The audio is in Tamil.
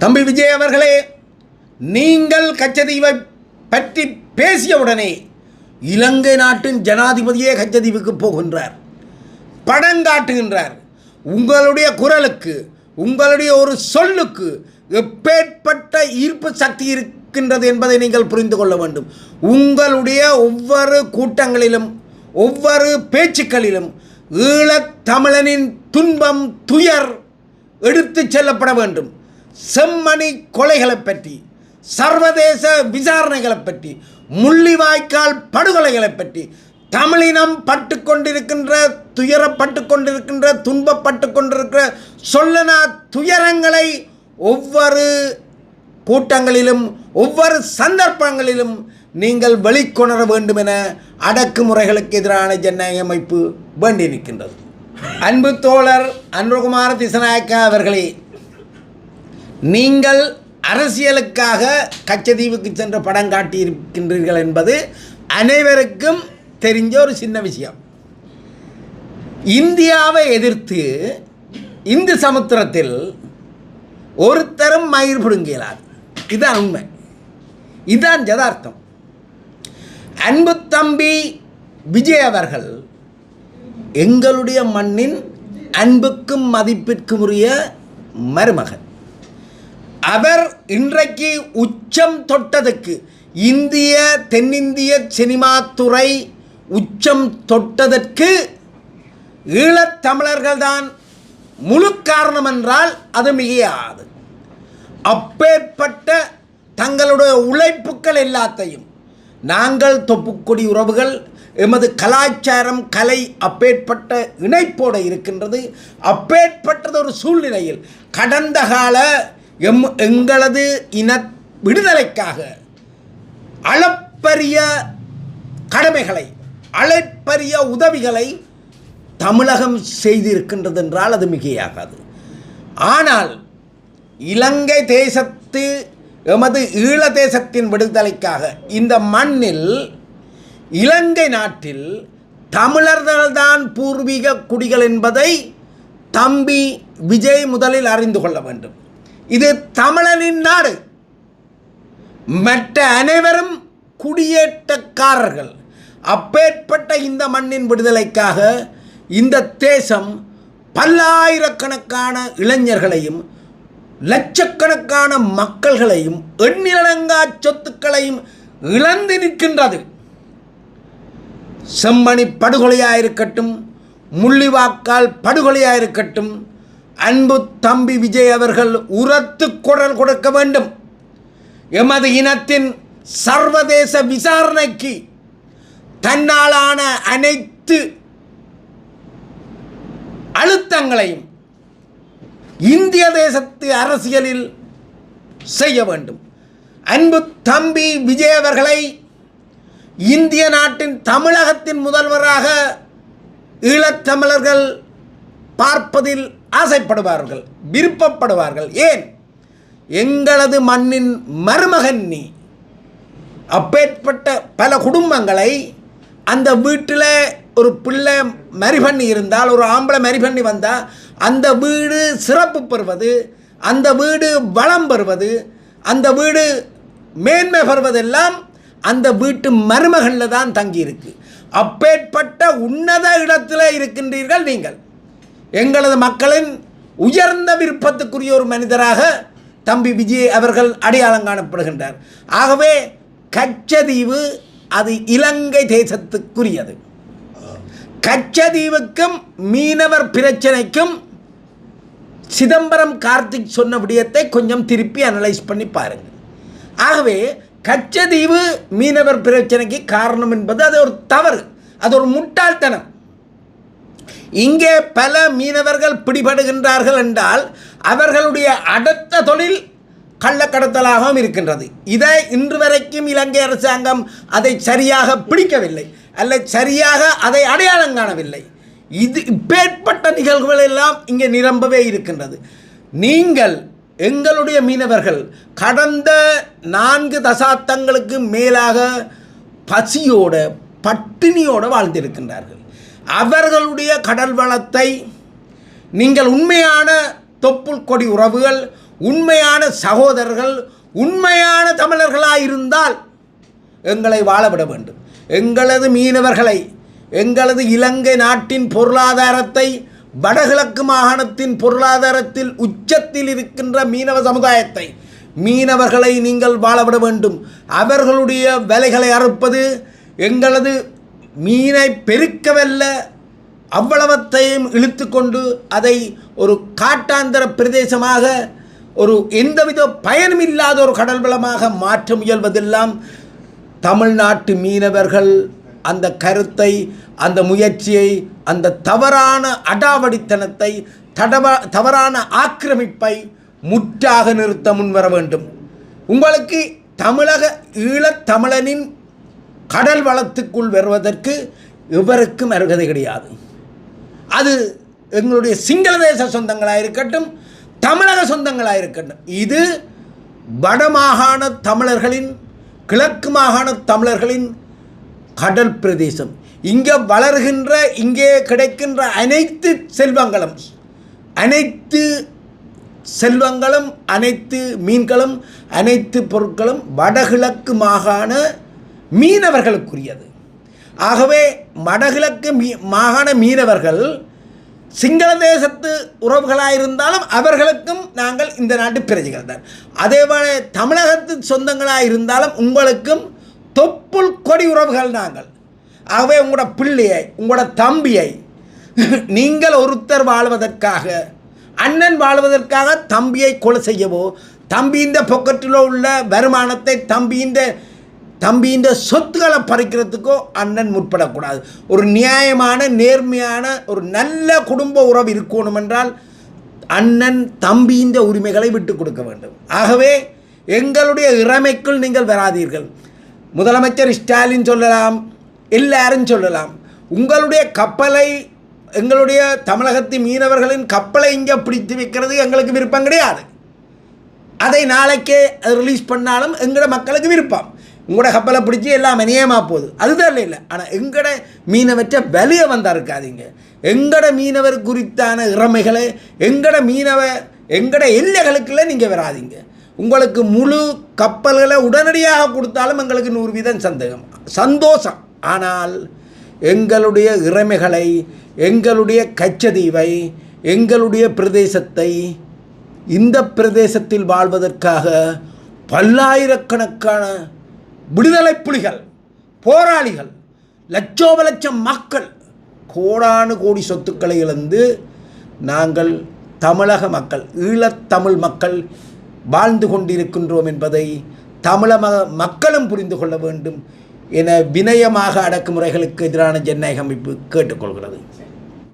தம்பி விஜய் அவர்களே, நீங்கள் கச்சதீவை பற்றி பேசியவுடனே இலங்கை நாட்டின் ஜனாதிபதியே கச்சதீவுக்கு போகின்றார், படம் காட்டுகின்றார். உங்களுடைய குரலுக்கு, உங்களுடைய ஒரு சொல்லுக்கு எப்பேற்பட்ட ஈர்ப்பு சக்தி இருக்கின்றது என்பதை நீங்கள் புரிந்து கொள்ள வேண்டும். உங்களுடைய ஒவ்வொரு கூட்டங்களிலும், ஒவ்வொரு பேச்சுக்களிலும் ஈழத்தமிழனின் துன்பம், துயர் எடுத்து செல்லப்பட வேண்டும். செம்மணி கொலைகளை பற்றி, சர்வதேச விசாரணைகளை பற்றி, முள்ளிவாய்க்கால் படுகொலைகளை பற்றி, தமிழினம் பட்டு கொண்டிருக்கின்ற, துயரப்பட்டு கொண்டிருக்கின்ற, துன்பப்பட்டு கொண்டிருக்கிற சொல்லனா துயரங்களை ஒவ்வொரு கூட்டங்களிலும், ஒவ்வொரு சந்தர்ப்பங்களிலும் நீங்கள் வெளிக்கொணர வேண்டும் என அடக்குமுறைகளுக்கு எதிரான ஜனநாயக அமைப்பு வேண்டி நிற்கின்றது. அன்பு தோழர் அனுரகுமார திசாநாயக்கா அவர்களே, நீங்கள் அரசியலுக்காக கச்சதீவுக்கு சென்ற படம் காட்டியிருக்கின்றீர்கள் என்பது அனைவருக்கும் தெரிஞ்ச ஒரு சின்ன விஷயம். இந்தியாவை எதிர்த்து இந்து சமுத்திரத்தில் ஒருத்தரும் மயிர் பிடுங்கலாது. இதுதான் உண்மை, இதுதான் யதார்த்தம். அன்பு தம்பி விஜய் அவர்கள் எங்களுடைய மண்ணின் அன்புக்கும் மதிப்பிற்கும் உரிய மருமகன். அவர் இன்றைக்கு உச்சம் தொட்டதுக்கு, இந்திய தென்னிந்திய சினிமா துறை உச்சம் தொட்டதற்கு ஈழத்தமிழர்கள் தான் முழு காரணம் என்றால் அது மிகையாது. அப்பேற்பட்ட தங்களுடைய உழைப்புக்கள் எல்லாத்தையும் நாங்கள் தொப்புக்கொடி உறவுகள், எமது கலாச்சாரம், கலை அப்பேற்பட்ட இணைப்போடு இருக்கின்றது. அப்பேற்பட்டது ஒரு சூழ்நிலையில் கடந்த கால எங்களது இன விடுதலைக்காக அளப்பரிய கடமைகளை, அளப்பரிய உதவிகளை தமிழகம் செய்திருக்கின்றது என்றால் அது மிகையாகாது. ஆனால் இலங்கை தேசத்து, எமது ஈழ தேசத்தின் விடுதலைக்காக இந்த மண்ணில், இலங்கை நாட்டில் தமிழர்கள்தான் பூர்வீக குடிகள் என்பதை தம்பி விஜய் முதலில் அறிந்து கொள்ள வேண்டும். இது தமிழனின் நாடு, மற்ற அனைவரும் குடியேற்றக்காரர்கள். அப்பேற்பட்ட இந்த மண்ணின் விடுதலைக்காக இந்த தேசம் பல்லாயிரக்கணக்கான இளைஞர்களையும், லட்சக்கணக்கான மக்கள்களையும், எண்ணிலடங்கா சொத்துக்களையும் இழந்து நிற்கின்றது. செம்மணி படுகொலையாயிருக்கட்டும், முள்ளிவாய்க்கால் படுகொலையாயிருக்கட்டும், அன்பு தம்பி விஜய் அவர்கள் உரத்து குரல் கொடுக்க வேண்டும். எமது இனத்தின் சர்வதேச விசாரணைக்கு தன்னாலான அனைத்து அழுத்தங்களையும் இந்திய தேசத்து அரசியலில் செய்ய வேண்டும். அன்பு தம்பி விஜய் அவர்களை இந்திய நாட்டின், தமிழகத்தின் முதல்வராக ஈழத்தமிழர்கள் பார்ப்பதில் ஆசைப்படுவார்கள், விருப்பப்படுவார்கள். ஏன்? எங்களது மண்ணின் மருமகன் நீ. அப்பேற்பட்ட பல குடும்பங்களை, அந்த வீட்டில் ஒரு பிள்ளை மரி பண்ணி இருந்தால், ஒரு ஆம்பளை மரி பண்ணி வந்தால் அந்த வீடு சிறப்பு பெறுவது, அந்த வீடு வளம் பெறுவது, அந்த வீடு மேன்மை பெறுவதெல்லாம் அந்த வீட்டு மருமகளில் தான் தங்கியிருக்கு. அப்பேற்பட்ட உன்னத இடத்தில் இருக்கின்றீர்கள் நீங்கள். எங்களது மக்களின் உயர்ந்த விருப்பத்துக்குரிய ஒரு மனிதராக தம்பி விஜய் அவர்கள் அடையாளம் காணப்படுகின்றார். ஆகவே கச்சதீவு அது இலங்கை தேசத்துக்குரியது. கச்சதீவுக்கும் மீனவர் பிரச்சனைக்கும் சிதம்பரம் கார்த்திக் சொன்ன விடயத்தை கொஞ்சம் திருப்பி அனலைஸ் பண்ணி பாருங்கள். ஆகவே கச்சதீவு மீனவர் பிரச்சனைக்கு காரணம் என்பது அது ஒரு தவறு, அது ஒரு முட்டாள்தனம். இங்கே பல மீனவர்கள் பிடிபடுகின்றார்கள் என்றால் அவர்களுடைய அடுத்த தொழில் கள்ளக்கடத்தலாகவும் இருக்கின்றது. இதை இன்று வரைக்கும் இலங்கை அரசாங்கம் அதை சரியாக பிடிக்கவில்லை, அல்ல சரியாக அதை அடையாளம் காணவில்லை. இது இப்பேற்பட்ட நிகழ்வுகள் எல்லாம் இங்கே நிரம்பவே இருக்கின்றது. நீங்கள், எங்களுடைய மீனவர்கள் கடந்த 4 தசாப்தங்களுக்கு மேலாக பசியோட, பட்டினியோடு வாழ்ந்திருக்கின்றார்கள். அவர்களுடைய கடல் வளத்தை நீங்கள் உண்மையான தொப்புள் கொடி உறவுகள், உண்மையான சகோதரர்கள், உண்மையான தமிழர்களாயிருந்தால் எங்களை வாழவிட வேண்டும். எங்களது மீனவர்களை, எங்களது இலங்கை நாட்டின் பொருளாதாரத்தை, வடகிழக்கு மாகாணத்தின் பொருளாதாரத்தில் உச்சத்தில் இருக்கின்ற மீனவ சமுதாயத்தை, மீனவர்களை நீங்கள் வாழவிட வேண்டும். அவர்களுடைய வேலைகளை அறுப்பது, எங்களது மீனை பெருக்கவல்ல அவ்வளவத்தையும் இழுத்து கொண்டு அதை ஒரு காட்டாந்தர பிரதேசமாக, ஒரு எந்தவித பயனும் இல்லாத ஒரு கடல் வளமாக மாற்ற முயல்வதெல்லாம் தமிழ்நாட்டு மீனவர்கள் அந்த கருத்தை, அந்த முயற்சியை, அந்த தவறான அடாவடித்தனத்தை, தவறான ஆக்கிரமிப்பை முற்றாக நிறுத்த முன்வர வேண்டும். உங்களுக்கு ஈழத்தமிழனின் கடல் வளத்துக்குள் வருவதற்கு எவருக்கும் அருகதை கிடையாது. அது எங்களுடைய சிங்கள தேச சொந்தங்களாக இருக்கட்டும், தமிழக சொந்தங்களாக இருக்கட்டும். இது வடமாகாண தமிழர்களின், கிழக்கு மாகாண தமிழர்களின் கடல் பிரதேசம். இங்கே வளர்கின்ற, இங்கே கிடைக்கின்ற அனைத்து செல்வங்களும், அனைத்து மீன்களும், அனைத்து பொருட்களும் வடகிழக்கு மாகாண மீனவர்களுக்குரியது. ஆகவே வடகிழக்கு மாகாண மீனவர்கள் சிங்கள தேசத்து உறவுகளாயிருந்தாலும் அவர்களுக்கும் நாங்கள் இந்த நாட்டு பிரஜைகள் தான். அதேபோல தமிழகத்து சொந்தங்களாக இருந்தாலும் உங்களுக்கும் தொப்புள் கொடி உறவுகள் நாங்கள். ஆகவே உங்களோட பிள்ளையை, உங்களோட தம்பியை நீங்கள் ஒருத்தர் வாழ்வதற்காக, அண்ணன் வாழ்வதற்காக தம்பியை கொலை செய்யவோ, தம்பியின் பொக்கெட்டில் உள்ள வருமானத்தை தம்பியின் சொத்துக்களை பறிக்கிறதுக்கோ அண்ணன் முற்படக்கூடாது. ஒரு நியாயமான, நேர்மையான, ஒரு நல்ல குடும்ப உறவு இருக்கணும் என்றால் அண்ணன் தம்பியின் உரிமைகளை விட்டு கொடுக்க வேண்டும். ஆகவே எங்களுடைய இறைமைக்குள் நீங்கள் வராதீர்கள். முதலமைச்சர் ஸ்டாலின் சொல்லலாம், எல்லாரும் சொல்லலாம், உங்களுடைய கப்பலை, எங்களுடைய தமிழகத்தின் மீனவர்களின் கப்பலை இங்கே பிடித்து வைக்கிறது எங்களுக்கு விருப்பம் கிடையாது. அதை நாளைக்கே ரிலீஸ் பண்ணாலும் எங்களோட மக்களுக்கு விருப்பம். உங்களோட கப்பலை பிடிச்சி எல்லாம் நியமாக போகுது, அதுதான் இல்லை. ஆனால் எங்களோட மீனவற்றை வெளியே வந்தால் இருக்காதீங்க. எங்களோட மீனவர் குறித்தான இறமைகளை, எங்களோட எல்லைகளுக்குள்ளே நீங்கள் வராதிங்க. உங்களுக்கு முழு கப்பல்களை உடனடியாக கொடுத்தாலும் எங்களுக்கு 100% சந்தோஷம். ஆனால் எங்களுடைய இறைமைகளை, எங்களுடைய கச்சதீவை, எங்களுடைய பிரதேசத்தை, இந்த பிரதேசத்தில் வாழ்வதற்காக பல்லாயிரக்கணக்கான விடுதலை புலிகள், போராளிகள், லட்சோப லட்சம் மக்கள், கோடானு கோடி சொத்துக்களை இழந்து நாங்கள் தமிழக மக்கள், ஈழத்தமிழ் மக்கள் வாழ்ந்து கொண்டிருக்கின்றோம் என்பதை தமிழக மக்களும் புரிந்து கொள்ள வேண்டும் என வினயமாக அடக்குமுறைகளுக்கு எதிரான ஜனநாயக அமைப்பு கேட்டுக்கொள்கிறது.